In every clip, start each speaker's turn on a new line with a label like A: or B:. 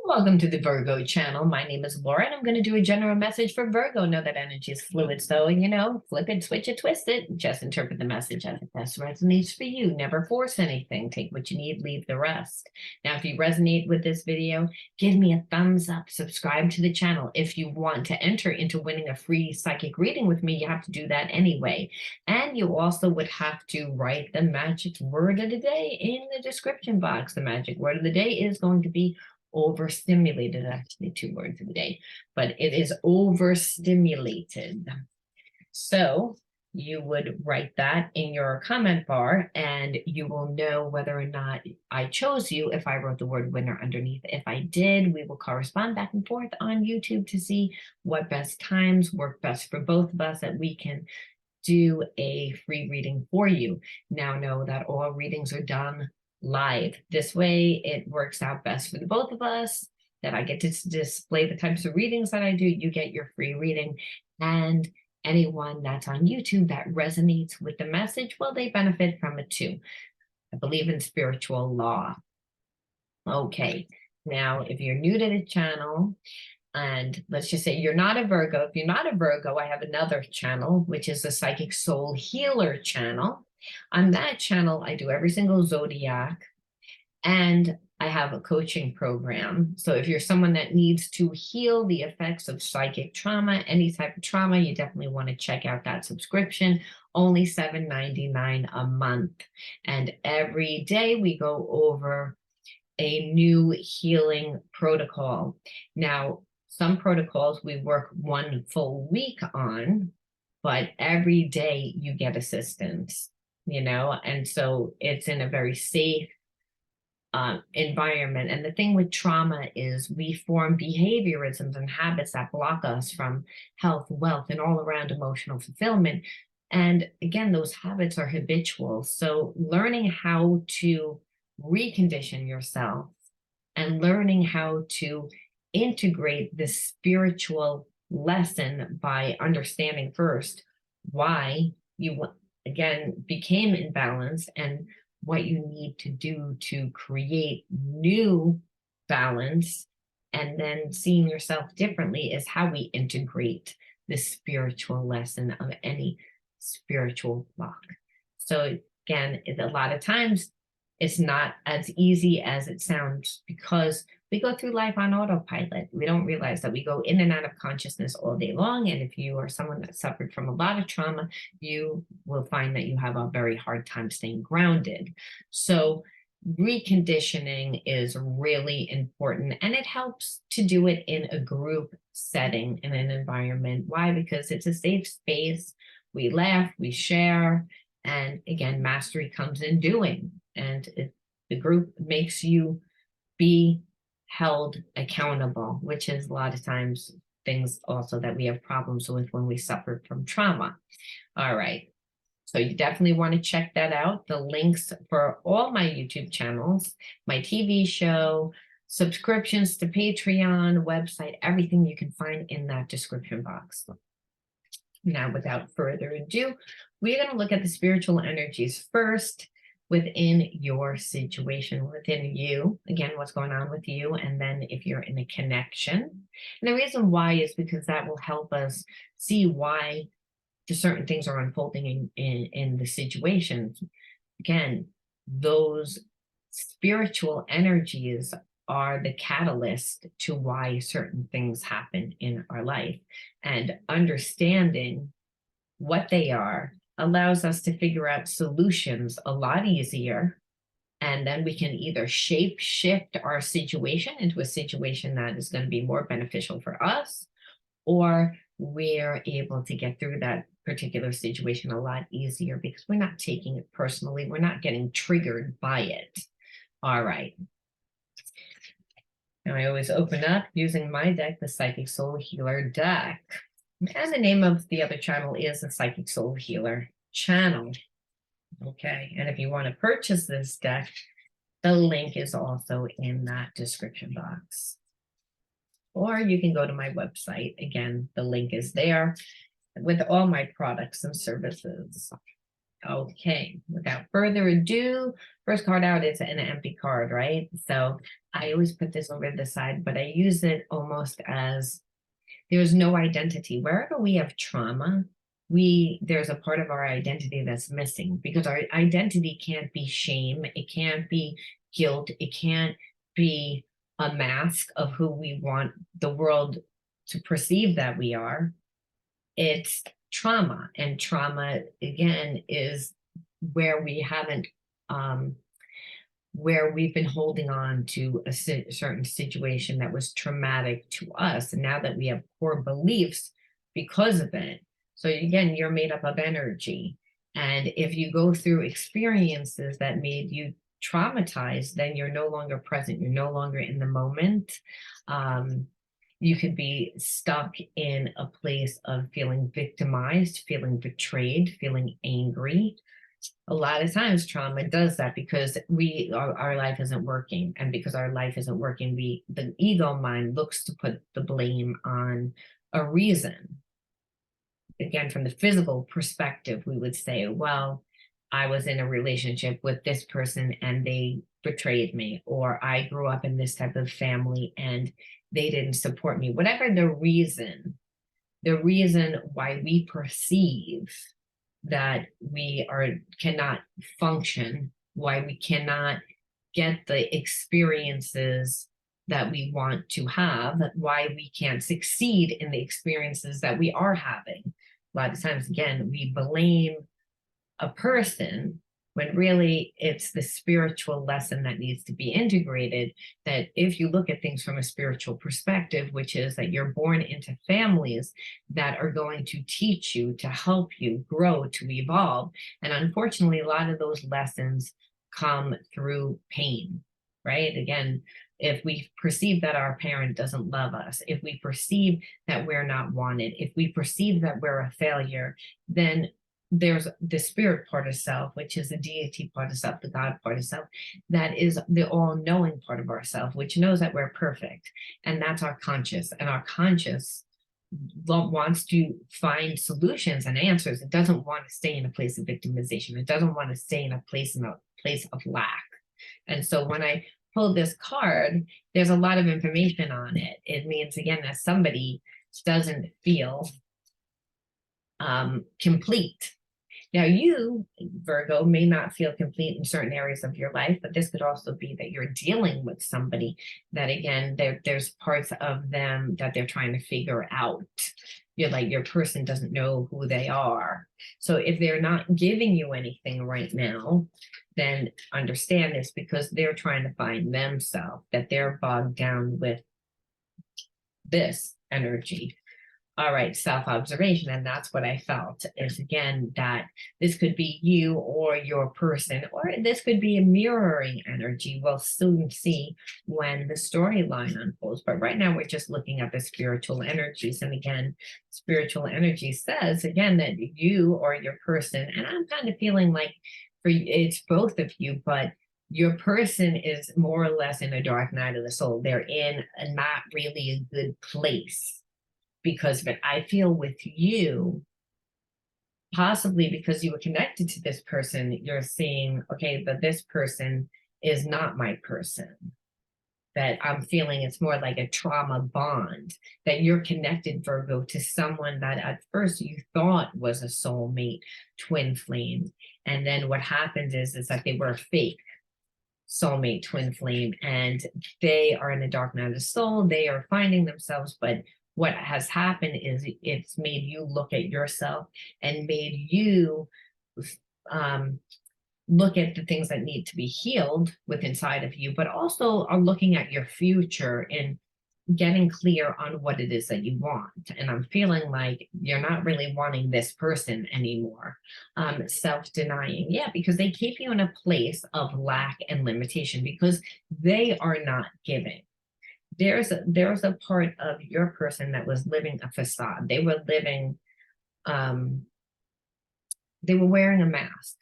A: Welcome to the Virgo channel. My name is Laura, and I'm going to do a general message for Virgo. Know that energy is fluid, so, flip it, switch it, twist it. Just interpret the message as it best resonates for you. Never force anything. Take what you need, leave the rest. Now, if you resonate with this video, give me a thumbs up. Subscribe to the channel. If you want to enter into winning a free psychic reading with me, you have to do that anyway. And you also would have to write the magic word of the day in the description box. The magic word of the day is going to be overstimulated. Actually, 2 words of the day, but it is overstimulated. So you would write that in your comment bar, and you will know whether or not I chose you if I wrote the word winner underneath. If I did, we will correspond back and forth on YouTube to see what best times work best for both of us, that we can do a free reading for you. Now know that all readings are done live. This way it works out best for the both of us, that I get to display the types of readings that I do. You get your free reading, and anyone that's on YouTube that resonates with the message, well, they benefit from it too. I believe in spiritual law. Okay, now if you're new to the channel, and let's just say you're not a Virgo. If you're not a Virgo, I have another channel, which is the Psychic Soul Healer channel. On that channel, I do every single zodiac, and I have a coaching program. So if you're someone that needs to heal the effects of psychic trauma, any type of trauma, you definitely want to check out that subscription. Only $7.99 a month. And every day we go over a new healing protocol. Now, some protocols we work 1 full week on, but every day you get assistance, and so it's in a very safe environment. And the thing with trauma is we form behaviorisms and habits that block us from health, wealth, and all around emotional fulfillment. And again, those habits are habitual. So learning how to recondition yourself and learning how to integrate the spiritual lesson by understanding first why you again became imbalanced and what you need to do to create new balance, and then seeing yourself differently, is how we integrate the spiritual lesson of any spiritual block. So again, a lot of times it's not as easy as it sounds, because we go through life on autopilot. We don't realize that we go in and out of consciousness all day long. And if you are someone that suffered from a lot of trauma, you will find that you have a very hard time staying grounded. So reconditioning is really important, and it helps to do it in a group setting, in an environment. Why? Because it's a safe space. We laugh, we share, and again, mastery comes in doing. And the group makes you be held accountable, which is a lot of times things also that we have problems with when we suffer from trauma. All right. So you definitely want to check that out. The links for all my YouTube channels, my TV show, subscriptions to Patreon, website, everything you can find in that description box. Now, without further ado, we're going to look at the spiritual energies first within your situation, within you, again, what's going on with you, and then if you're in a connection. And the reason why is because that will help us see why certain things are unfolding in the situation. Again, those spiritual energies are the catalyst to why certain things happen in our life, and understanding what they are allows us to figure out solutions a lot easier. And then we can either shape shift our situation into a situation that is going to be more beneficial for us, or we're able to get through that particular situation a lot easier because we're not taking it personally. We're not getting triggered by it. All right. Now I always open up using my deck, the Psychic Soul Healer deck. And the name of the other channel is the Psychic Soul Healer channel. Okay, and if you want to purchase this deck, the link is also in that description box. Or you can go to my website. Again, the link is there with all my products and services. Okay, without further ado, first card out is an empty card, right? So I always put this over to the side, but I use it almost as there's no identity. Wherever we have trauma, there's a part of our identity that's missing, because our identity can't be shame, it can't be guilt, it can't be a mask of who we want the world to perceive that we are. It's trauma, and trauma again is where we haven't where we've been holding on to a certain situation that was traumatic to us, and now that we have core beliefs because of it. So again, you're made up of energy, and if you go through experiences that made you traumatized, then you're no longer present, you're no longer in the moment. You could be stuck in a place of feeling victimized, feeling betrayed, feeling angry. A lot of times trauma does that because our life isn't working, and because our life isn't working, the ego mind looks to put the blame on a reason. Again, from the physical perspective, we would say, well, I was in a relationship with this person and they betrayed me, or I grew up in this type of family and they didn't support me. Whatever the reason why we perceive that we cannot function, why we cannot get the experiences that we want to have, why we can't succeed in the experiences that we are having. A lot of times, again, we blame a person when really it's the spiritual lesson that needs to be integrated. That if you look at things from a spiritual perspective, which is that you're born into families that are going to teach you, to help you grow, to evolve. And unfortunately, a lot of those lessons come through pain, right? Again, if we perceive that our parent doesn't love us, if we perceive that we're not wanted, if we perceive that we're a failure, then there's the spirit part of self, which is the deity part of self, the God part of self, that is the all-knowing part of ourself, which knows that we're perfect. And that's our conscious. And our conscious wants to find solutions and answers. It doesn't want to stay in a place of victimization. It doesn't want to stay in a place of lack. And so when I pull this card, there's a lot of information on it. It means, again, that somebody doesn't feel complete. Now, you, Virgo, may not feel complete in certain areas of your life, but this could also be that you're dealing with somebody that, again, there's parts of them that they're trying to figure out. You're like, your person doesn't know who they are. So if they're not giving you anything right now, then understand this, because they're trying to find themselves, that they're bogged down with this energy. All right, self-observation. And that's what I felt is, again, that this could be you or your person, or this could be a mirroring energy. We'll soon see when the storyline unfolds. But right now we're just looking at the spiritual energies. And again, spiritual energy says, again, that you or your person, and I'm kind of feeling like it's both of you, but your person is more or less in a dark night of the soul. They're in a not really a good place because of it. I feel with you, possibly because you were connected to this person, you're seeing, okay, but this person is not my person. That I'm feeling it's more like a trauma bond, that you're connected, Virgo, to someone that at first you thought was a soulmate, twin flame. And then what happens is that they were a fake soulmate, twin flame, and they are in the dark night of the soul. They are finding themselves, but what has happened is it's made you look at yourself and made you look at the things that need to be healed with inside of you, but also are looking at your future and getting clear on what it is that you want. And I'm feeling like you're not really wanting this person anymore. Self-denying, yeah, because they keep you in a place of lack and limitation because they are not giving. There's a part of your person that was living a facade. They were living, they were wearing a mask.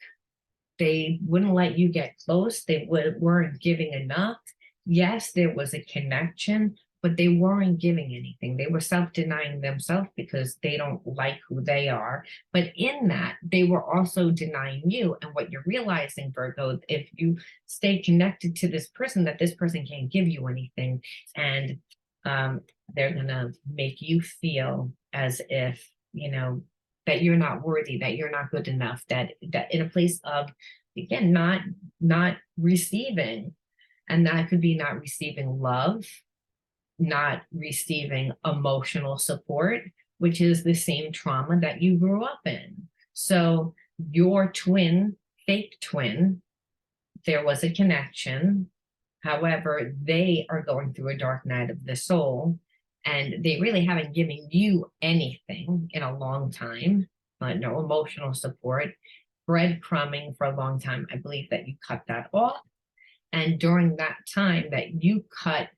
A: They wouldn't let you get close. They weren't giving enough. Yes, there was a connection, but they weren't giving anything. They were self-denying themselves because they don't like who they are. But in that, they were also denying you. And what you're realizing, Virgo, if you stay connected to this person, that this person can't give you anything. And they're going to make you feel as if, that you're not worthy, that you're not good enough, that in a place of, again, not receiving. And that could be not receiving love, not receiving emotional support, which is the same trauma that you grew up in. So your twin, fake twin, there was a connection. However, they are going through a dark night of the soul, and they really haven't given you anything in a long time, no emotional support, breadcrumbing for a long time. I believe that you cut that off. And during that time that you cut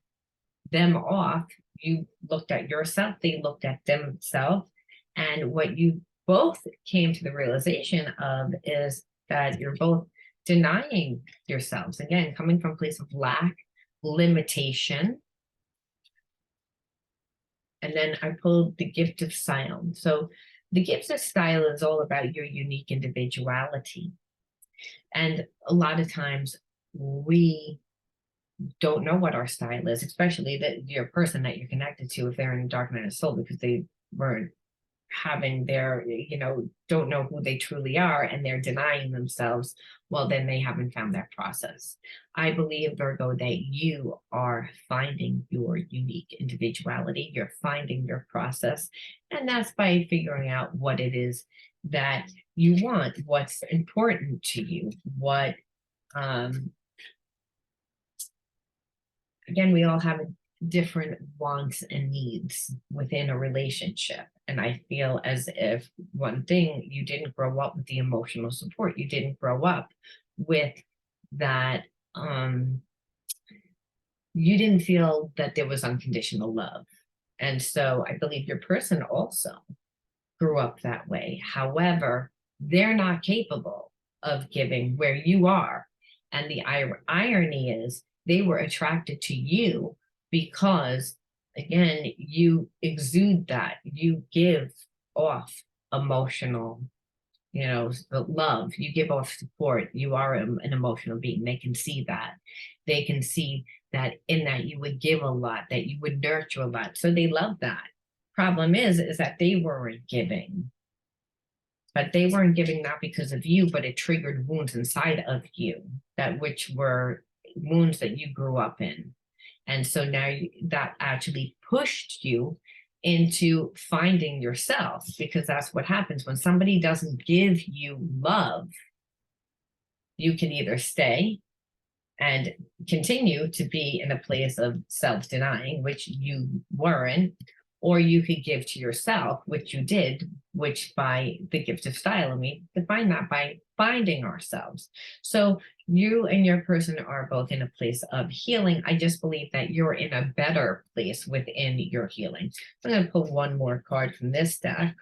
A: them off, you looked at yourself, they looked at themselves. And what you both came to the realization of is that you're both denying yourselves. Again, coming from a place of lack, limitation. And then I pulled the gift of style. So the gift of style is all about your unique individuality. And a lot of times we don't know what our style is, especially your person that you're connected to, if they're in a dark night of soul, because they weren't having their, don't know who they truly are, and they're denying themselves. Well, then they haven't found that process. I believe, Virgo, that you are finding your unique individuality, you're finding your process, and that's by figuring out what it is that you want, what's important to you, what again, we all have different wants and needs within a relationship. And I feel as if one thing, you didn't grow up with the emotional support. You didn't grow up with that. You didn't feel that there was unconditional love. And so I believe your person also grew up that way. However, they're not capable of giving where you are. And the irony is, they were attracted to you because, again, you exude that. You give off emotional, the love. You give off support. You are an emotional being. They can see that. They can see that in that you would give a lot, that you would nurture a lot. So they love that. Problem is that they weren't giving. But they weren't giving not because of you, but it triggered wounds inside of you, that which were wounds that you grew up in. And so now that actually pushed you into finding yourself, because that's what happens when somebody doesn't give you love. You can either stay and continue to be in a place of self-denying, which you weren't, or you could give to yourself, which you did, which by the gift of style, and we define that by finding ourselves. So you and your person are both in a place of healing. I just believe that you're in a better place within your healing. I'm going to pull one more card from this deck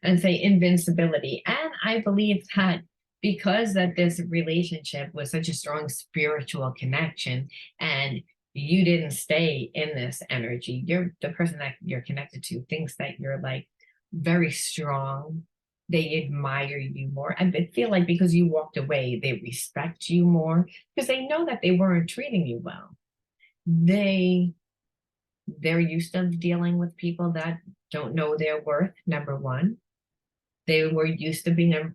A: and say invincibility. And I believe that because that this relationship was such a strong spiritual connection, and you didn't stay in this energy, the person that you're connected to thinks that you're like very strong. They admire you more. I feel like because you walked away, they respect you more because they know that they weren't treating you well. They're used to dealing with people that don't know their worth, number one. They were used to being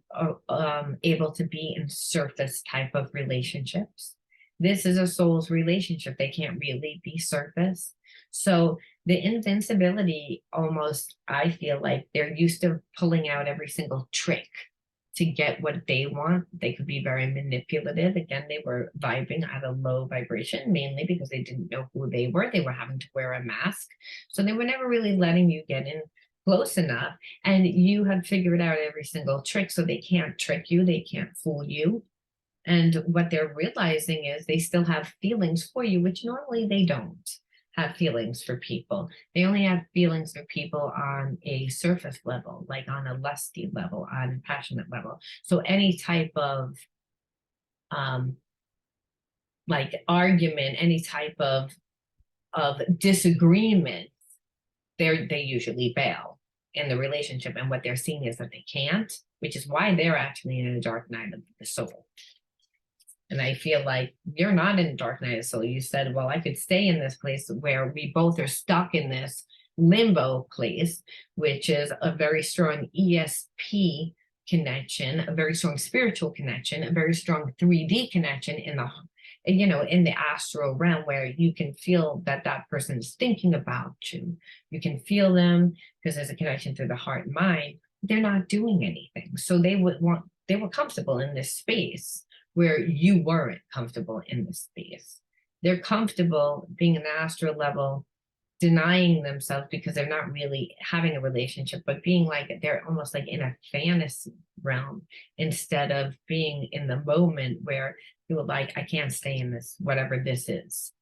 A: able to be in surface type of relationships. This is a soul's relationship. They can't really be surface. So the invincibility, almost, I feel like they're used to pulling out every single trick to get what they want. They could be very manipulative. Again, they were vibing at a low vibration, mainly because they didn't know who they were. They were having to wear a mask. So they were never really letting you get in close enough. And you have figured out every single trick. So they can't trick you. They can't fool you. And what they're realizing is they still have feelings for you, which normally they don't have feelings for people. They only have feelings for people on a surface level, like on a lusty level, on a passionate level. So any type of like argument, any type of of disagreement, they usually bail in the relationship. And what they're seeing is that they can't, which is why they're actually in a dark night of the soul. And I feel like you're not in a dark night of the soul. You said, well, I could stay in this place where we both are stuck in this limbo place, which is a very strong ESP connection, a very strong spiritual connection, a very strong 3D connection in the, you know, in the astral realm, where you can feel that that person is thinking about you. You can feel them because there's a connection through the heart and mind. They're not doing anything. So they were comfortable in this space where you weren't comfortable in this space. They're comfortable being in the astral level, denying themselves because they're not really having a relationship, but being like, they're almost like in a fantasy realm instead of being in the moment where you're like, I can't stay in this, whatever this is.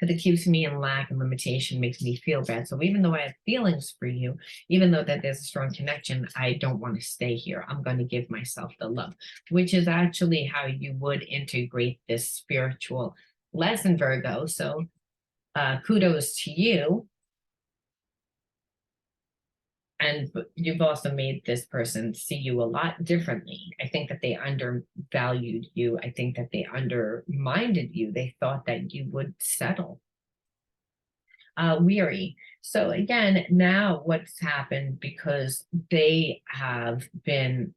A: Because it keeps me in lack and limitation, makes me feel bad. So even though I have feelings for you, even though that there's a strong connection, I don't want to stay here. I'm going to give myself the love, which is actually how you would integrate this spiritual lesson, Virgo. So kudos to you. And you've also made this person see you a lot differently. I think that they undervalued you. I think that they undermined you. They thought that you would settle. Weary. So again, now what's happened, because they have been,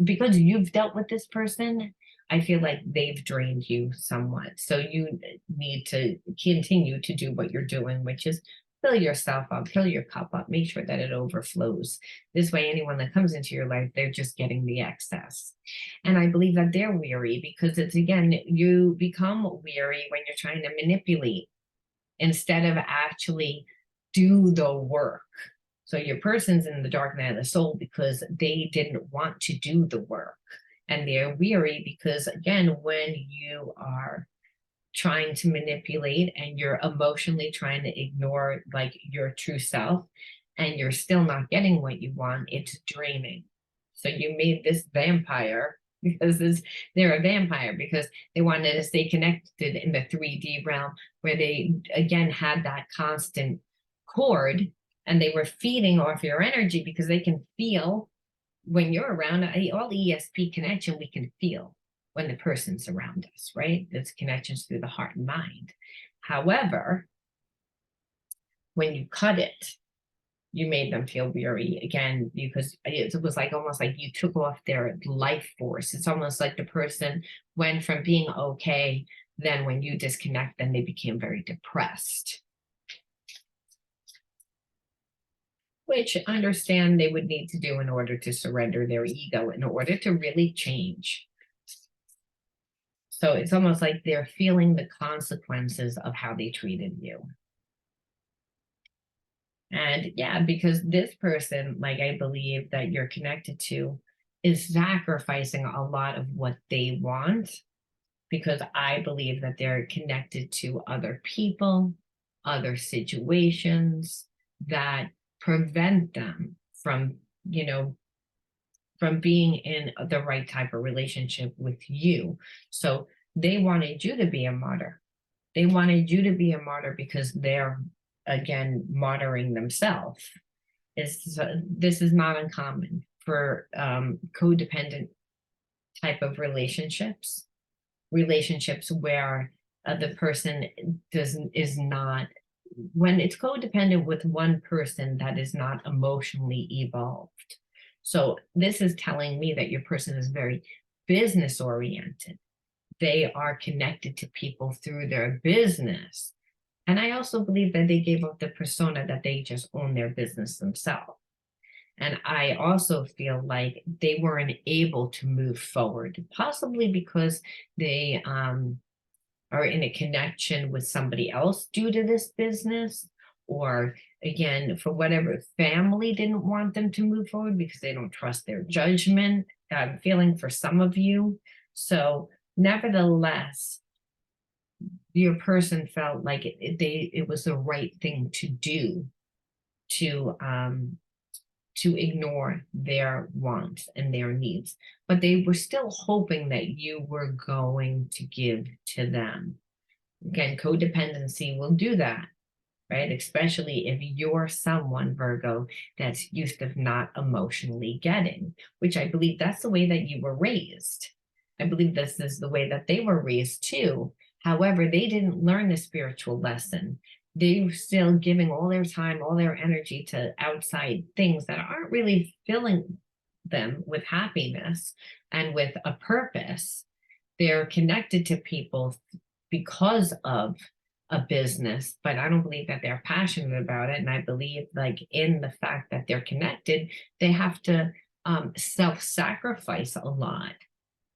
A: because you've dealt with this person, I feel like they've drained you somewhat. So you need to continue to do what you're doing, which is fill yourself up, fill your cup up, make sure that it overflows. This way, anyone that comes into your life, they're just getting the excess. And I believe that they're weary because it's, again, you become weary when you're trying to manipulate instead of actually do the work. So your person's in the dark night of the soul because they didn't want to do the work. And they're weary because, again, when you are trying to manipulate and you're emotionally trying to ignore like your true self and you're still not getting what you want, it's draining. So you made this vampire because they're a vampire because they wanted to stay connected in the 3D realm where they, again, had that constant cord and they were feeding off your energy because they can feel when you're around. All ESP connection, we can feel when the person's around us, right? There's connections through the heart and mind. However, when you cut it, you made them feel weary again because it was like almost like you took off their life force. It's almost like the person went from being okay, then when you disconnect, then they became very depressed. Which I understand they would need to do in order to surrender their ego, in order to really change. So it's almost like they're feeling the consequences of how they treated you. And yeah, because this person, like I believe that you're connected to, is sacrificing a lot of what they want, because I believe that they're connected to other people, other situations that prevent them from, you know, from being in the right type of relationship with you. So they wanted you to be a martyr. They wanted you to be a martyr because they're, again, martyring themselves. This is not uncommon for codependent type of relationships where the person is not, when it's codependent with one person that is not emotionally evolved. So this is telling me that your person is very business oriented. They are connected to people through their business. And I also believe that they gave up the persona that they just own their business themselves. And I also feel like they weren't able to move forward, possibly because they are in a connection with somebody else due to this business, or again, for whatever, family didn't want them to move forward because they don't trust their judgment. I'm feeling for some of you. So nevertheless, your person felt like it was the right thing to do to ignore their wants and their needs, but they were still hoping that you were going to give to them. Again, codependency will do that, right? Especially if you're someone, Virgo, that's used to not emotionally getting, which I believe that's the way that you were raised. I believe this is the way that they were raised too. However, they didn't learn the spiritual lesson. They're still giving all their time, all their energy to outside things that aren't really filling them with happiness and with a purpose. They're connected to people because of a business, but I don't believe that they're passionate about it. And I believe, like, in the fact that they're connected, they have to self-sacrifice a lot.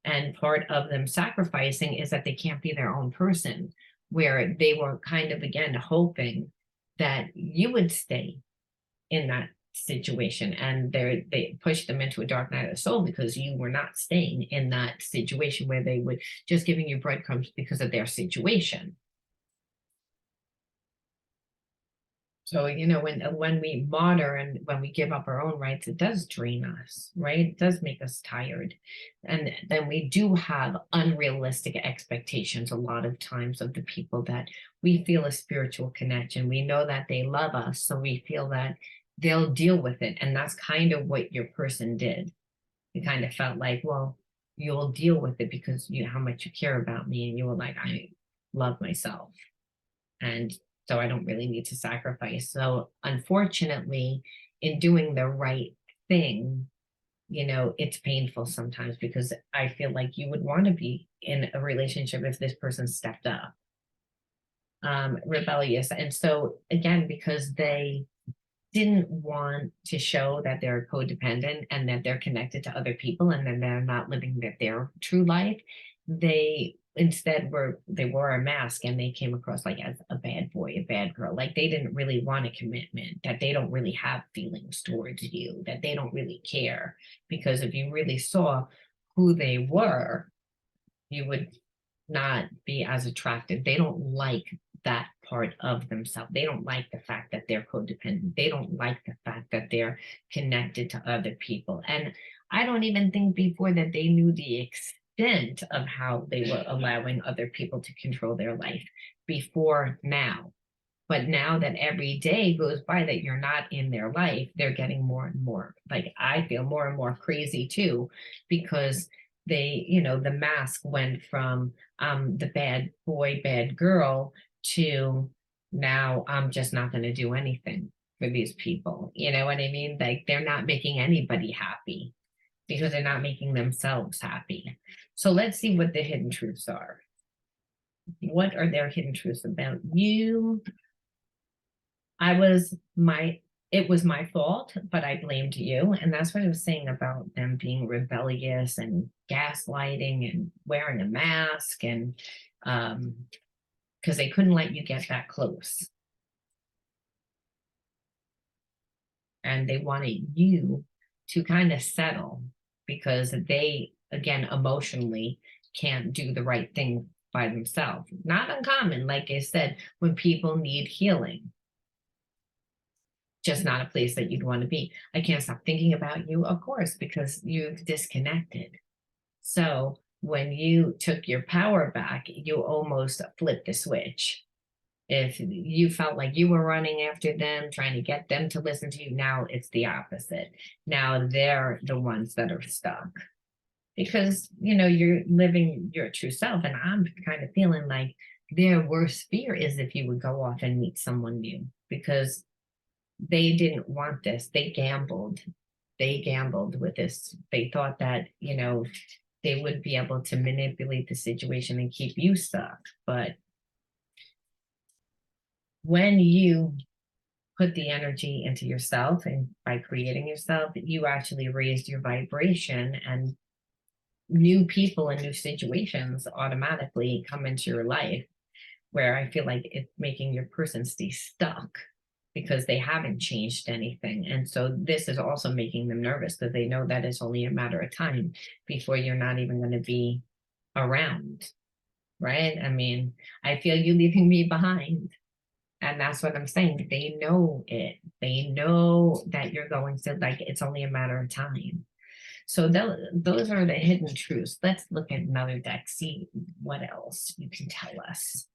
A: And part of them sacrificing is that they can't be their own person, where they were kind of, again, hoping that you would stay in that situation, and they pushed them into a dark night of the soul because you were not staying in that situation where they would just giving you breadcrumbs because of their situation. So, when we modern and when we give up our own rights, it does drain us, right? It does make us tired. And then we do have unrealistic expectations a lot of times of the people that we feel a spiritual connection. We know that they love us, so we feel that they'll deal with it. And that's kind of what your person did. You kind of felt like, well, you'll deal with it because you how much you care about me. And you were like, I love myself. And so I don't really need to sacrifice. So unfortunately, in doing the right thing, it's painful sometimes because I feel like you would want to be in a relationship if this person stepped up, rebellious. And so again, because they didn't want to show that they're codependent and that they're connected to other people and then they're not living their true life, they instead they wore a mask and they came across like as a bad boy, a bad girl. Like they didn't really want a commitment, that they don't really have feelings towards you, that they don't really care. Because if you really saw who they were, you would not be as attracted. They don't like that part of themselves. They don't like the fact that they're codependent. They don't like the fact that they're connected to other people. And I don't even think before that they knew the extent of how they were allowing other people to control their life before now. But now that every day goes by that you're not in their life, they're getting more and more, like, I feel more and more crazy too, because the mask went from the bad boy, bad girl to now I'm just not going to do anything for these people. You know what I mean? Like they're not making anybody happy because they're not making themselves happy. So let's see what the hidden truths are. What are their hidden truths about you? It was my fault, but I blamed you. And that's what I was saying about them being rebellious and gaslighting and wearing a mask and because they couldn't let you get that close. And they wanted you to kind of settle because they, again, emotionally can't do the right thing by themselves. Not uncommon, like I said, when people need healing, just not a place that you'd want to be. I can't stop thinking about you, of course, because you've disconnected. So when you took your power back, you almost flipped the switch. If you felt like you were running after them, trying to get them to listen to you, now it's the opposite. Now they're the ones that are stuck because, you're living your true self. And I'm kind of feeling like their worst fear is if you would go off and meet someone new because they didn't want this. They gambled. They gambled with this. They thought that, they would be able to manipulate the situation and keep you stuck. But when you put the energy into yourself and by creating yourself, you actually raised your vibration, and new people and new situations automatically come into your life, where I feel like it's making your person stay stuck because they haven't changed anything. And so this is also making them nervous because they know that it's only a matter of time before you're not even going to be around, right? I mean, I feel you leaving me behind. And that's what I'm saying. They know it. They know that you're going to, like, it's only a matter of time. So those are the hidden truths. Let's look at another deck, see what else you can tell us.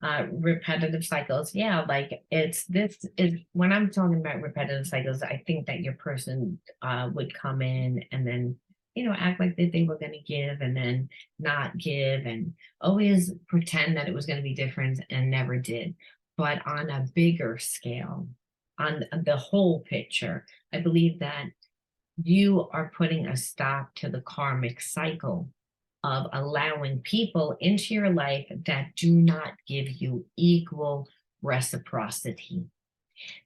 A: Repetitive cycles. Yeah, like this is when I'm talking about repetitive cycles, I think that your person would come in and then, act like they were going to give and then not give and always pretend that it was going to be different and never did. But on a bigger scale, on the whole picture, I believe that you are putting a stop to the karmic cycle of allowing people into your life that do not give you equal reciprocity.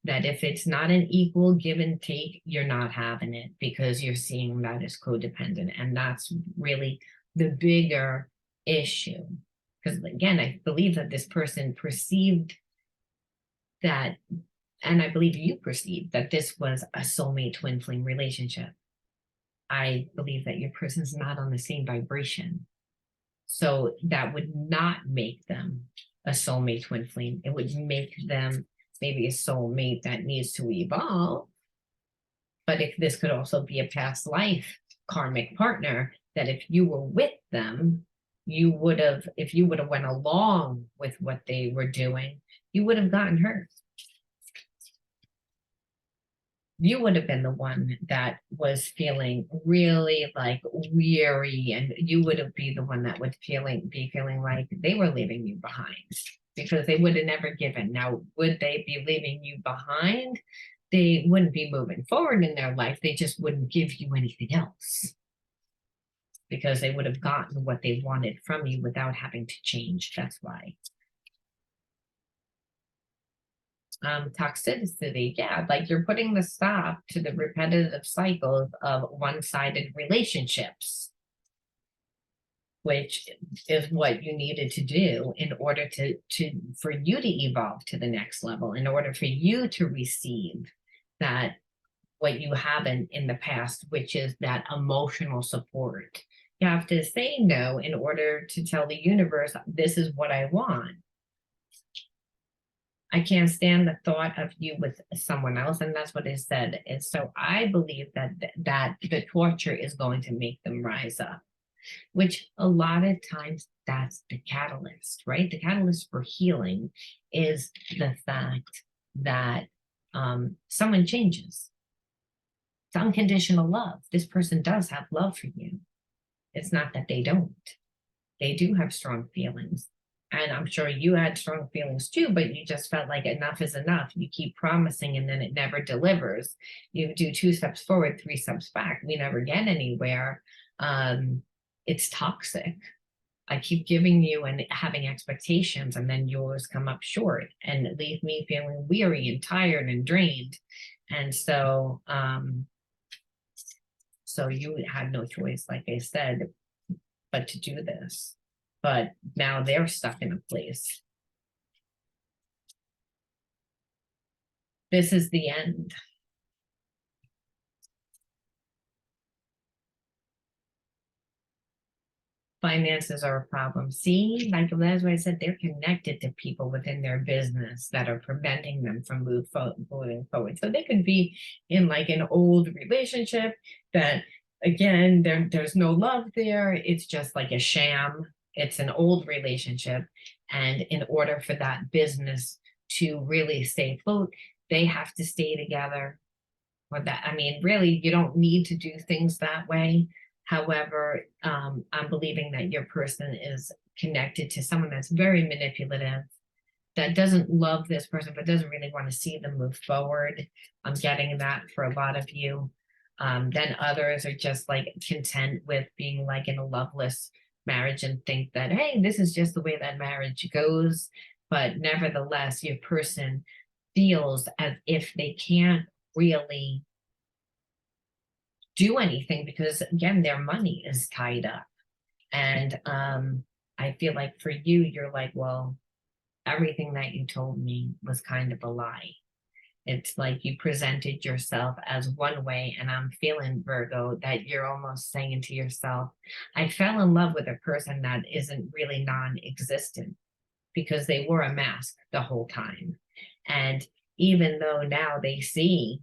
A: That if it's not an equal give and take, you're not having it because you're seeing that as codependent. And that's really the bigger issue. Because again, I believe that this person perceived that, and I believe you perceived that this was a soulmate twin flame relationship. I believe that your person's not on the same vibration. So that would not make them a soulmate twin flame. It would make them maybe a soulmate that needs to evolve. But if this could also be a past life karmic partner, that if you were with them, if you would have went along with what they were doing, you would have gotten hurt. You would have been the one that was feeling really like weary, and you would have been the one that would be feeling like they were leaving you behind because they would have never given. Now, would they be leaving you behind? They wouldn't be moving forward in their life. They just wouldn't give you anything else because they would have gotten what they wanted from you without having to change. That's why. Toxicity, yeah, like you're putting the stop to the repetitive cycles of one-sided relationships, which is what you needed to do in order to for you to evolve to the next level, in order for you to receive that what you haven't in the past, which is that emotional support. You have to say no in order to tell the universe, this is what I want. I can't stand the thought of you with someone else. And that's what it said. And so I believe that the torture is going to make them rise up, which a lot of times that's the catalyst, right? The catalyst for healing is the fact that someone changes. It's unconditional love. This person does have love for you. It's not that they don't. They do have strong feelings. And I'm sure you had strong feelings too, but you just felt like enough is enough. You keep promising and then it never delivers. You do 2 steps forward, 3 steps back. We never get anywhere. It's toxic. I keep giving you and having expectations, and then yours come up short and leave me feeling weary and tired and drained. And so, so you had no choice, like I said, but to do this. But now they're stuck in a place. This is the end. Finances are a problem. See, like that's why I said they're connected to people within their business that are preventing them from moving forward. So they could be in like an old relationship that, again, there's no love there. It's just like a sham. It's an old relationship. And in order for that business to really stay afloat, they have to stay together. Or that, I mean, really, you don't need to do things that way. However, I'm believing that your person is connected to someone that's very manipulative, that doesn't love this person, but doesn't really want to see them move forward. I'm getting that for a lot of you. Then others are just like content with being like in a loveless marriage and think that, hey, this is just the way that marriage goes. But nevertheless, your person feels as if they can't really do anything because, again, their money is tied up. And I feel like for you, you're like, well, everything that you told me was kind of a lie. It's like you presented yourself as one way, and I'm feeling, Virgo, that you're almost saying to yourself, I fell in love with a person that isn't really non-existent because they wore a mask the whole time. And even though now they see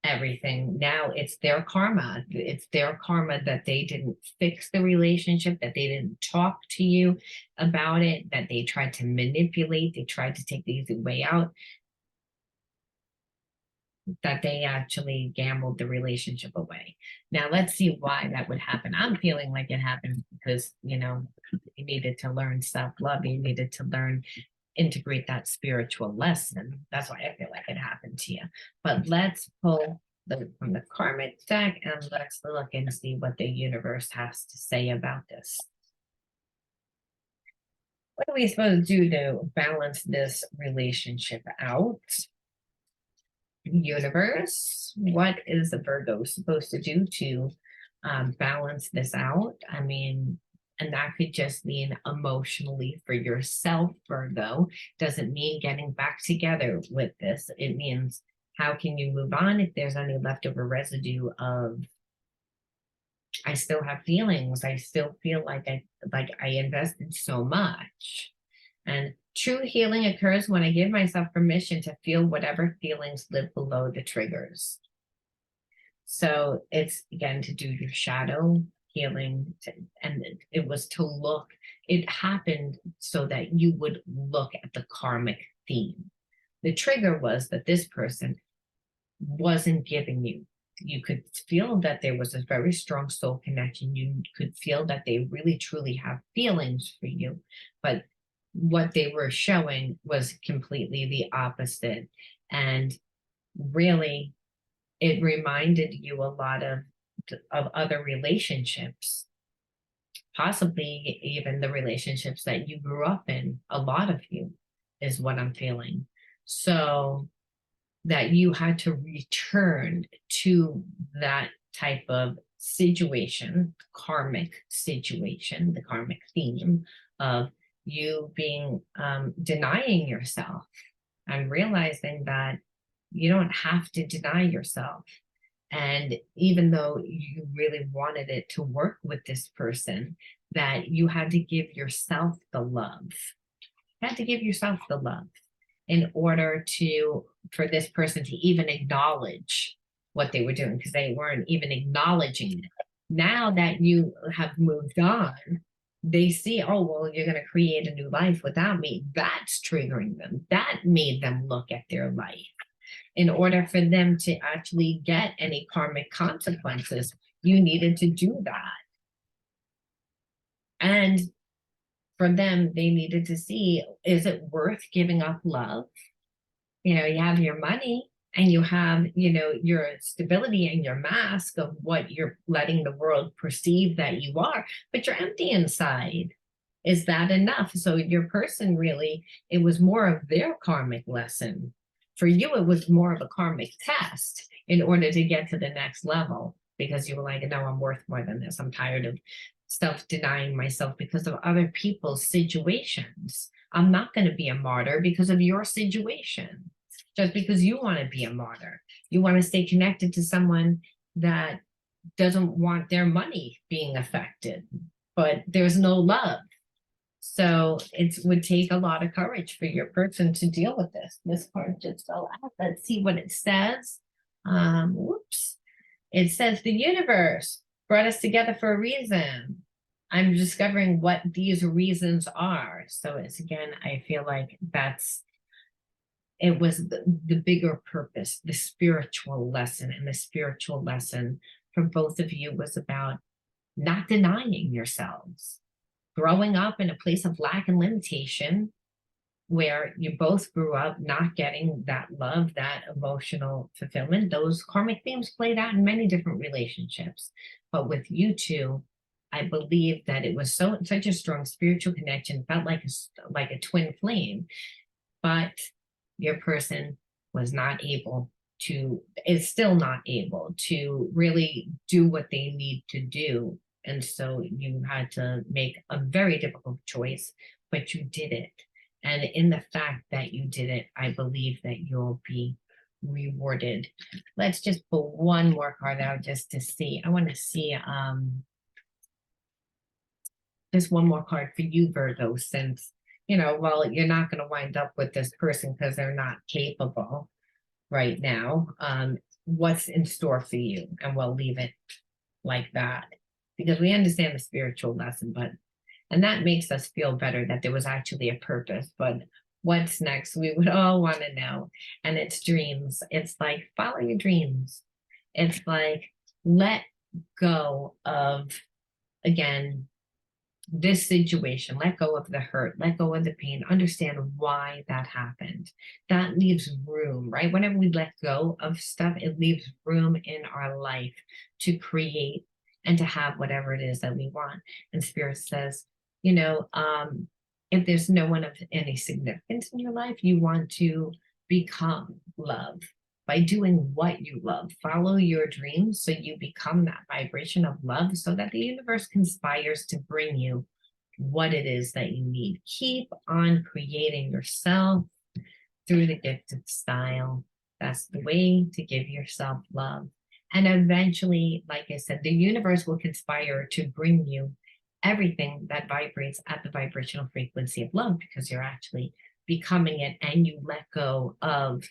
A: everything. Now it's their karma. It's their karma that they didn't fix the relationship, that they didn't talk to you about it, that they tried to manipulate, they tried to take the easy way out, that they actually gambled the relationship away. Now let's see why that would happen. I'm feeling like it happened because, you needed to learn self-love, you needed to learn, integrate that spiritual lesson. That's why I feel like it happened to you. But let's pull from the karmic deck and let's look and see what the universe has to say about this. What are we supposed to do to balance this relationship out? Universe, what is the Virgo supposed to do to balance this out? I mean, and that could just mean emotionally for yourself, Virgo. Doesn't mean getting back together with this. It means how can you move on if there's any leftover residue of, I still have feelings. I still feel like I invested so much. And true healing occurs when I give myself permission to feel whatever feelings live below the triggers. So it's, again, to do your shadow healing. And it was to look, it happened so that you would look at the karmic theme. The trigger was that this person wasn't giving you. You could feel that there was a very strong soul connection. You could feel that they really truly have feelings for you, but what they were showing was completely the opposite. And really, it reminded you a lot of other relationships, possibly even the relationships that you grew up in. A lot of you is what I'm feeling. So that you had to return to that type of situation, karmic situation, the karmic theme of you being denying yourself and realizing that you don't have to deny yourself. And even though you really wanted it to work with this person, that you had to give yourself the love. You had to give yourself the love in order for this person to even acknowledge what they were doing, because they weren't even acknowledging it. Now that you have moved on, they see, oh, well, you're going to create a new life without me. That's triggering them. That made them look at their life. In order for them to actually get any karmic consequences, you needed to do that. And for them, they needed to see, is it worth giving up love? You have your money and you have, your stability and your mask of what you're letting the world perceive that you are, but you're empty inside. Is that enough? So your person really, it was more of their karmic lesson. For you, it was more of a karmic test in order to get to the next level, because you were like, no, I'm worth more than this. I'm tired of self-denying myself because of other people's situations. I'm not going to be a martyr because of your situation. Just because you want to be a martyr, you want to stay connected to someone that doesn't want their money being affected, but there's no love. So it would take a lot of courage for your person to deal with this. This card just fell out. Let's see what it says. Whoops. It says the universe brought us together for a reason. I'm discovering what these reasons are. So it's, again, I feel like it was the bigger purpose, the spiritual lesson. And the spiritual lesson for both of you was about not denying yourselves. Growing up in a place of lack and limitation, where you both grew up not getting that love, that emotional fulfillment. Those karmic themes played out in many different relationships. But with you two, I believe that it was such a strong spiritual connection, felt like a twin flame, but your person was not able to, is still not able to really do what they need to do. And so you had to make a very difficult choice, but you did it. And in the fact that you did it, I believe that you'll be rewarded. Let's just pull one more card out just to see. I want to see just one more card for you, Virgo, since, well, you're not going to wind up with this person because they're not capable right now. what's in store for you, and we'll leave it like that because we understand the spiritual lesson, but and that makes us feel better that there was actually a purpose. But what's next? We would all want to know. And it's dreams. It's like follow your dreams. It's like let go of, again, this situation, let go of the hurt, let go of the pain, understand why that happened. That leaves room, right? Whenever we let go of stuff, it leaves room in our life to create and to have whatever it is that we want. And Spirit says, you know, if there's no one of any significance in your life, you want to become love by doing what you love. Follow your dreams so you become that vibration of love so that the universe conspires to bring you what it is that you need. Keep on creating yourself through the gift of style. That's the way to give yourself love. And eventually, like I said, the universe will conspire to bring you everything that vibrates at the vibrational frequency of love because you're actually becoming it and you let go of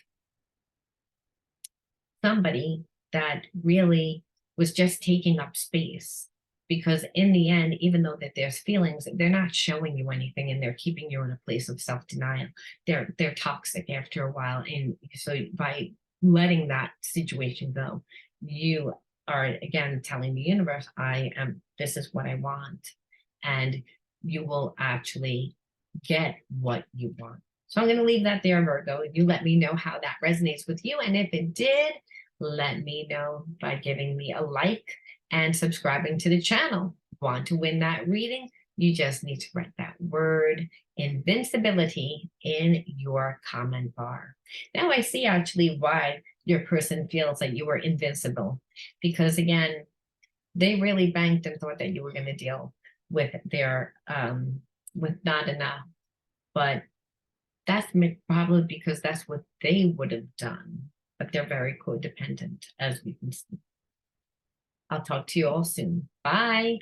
A: somebody that really was just taking up space. Because in the end, even though that there's feelings, they're not showing you anything and they're keeping you in a place of self-denial. They're toxic after a while. And so by letting that situation go, you are again telling the universe, this is what I want. And you will actually get what you want. So I'm going to leave that there, Virgo. You let me know how that resonates with you. And if it did, let me know by giving me a like and subscribing to the channel. Want to win that reading? You just need to write that word invincibility in your comment bar. Now I see actually why your person feels like you were invincible, because again, they really banked and thought that you were going to deal with their with not enough, but that's probably because that's what they would have done. But they're very codependent, as we can see. I'll talk to you all soon. Bye.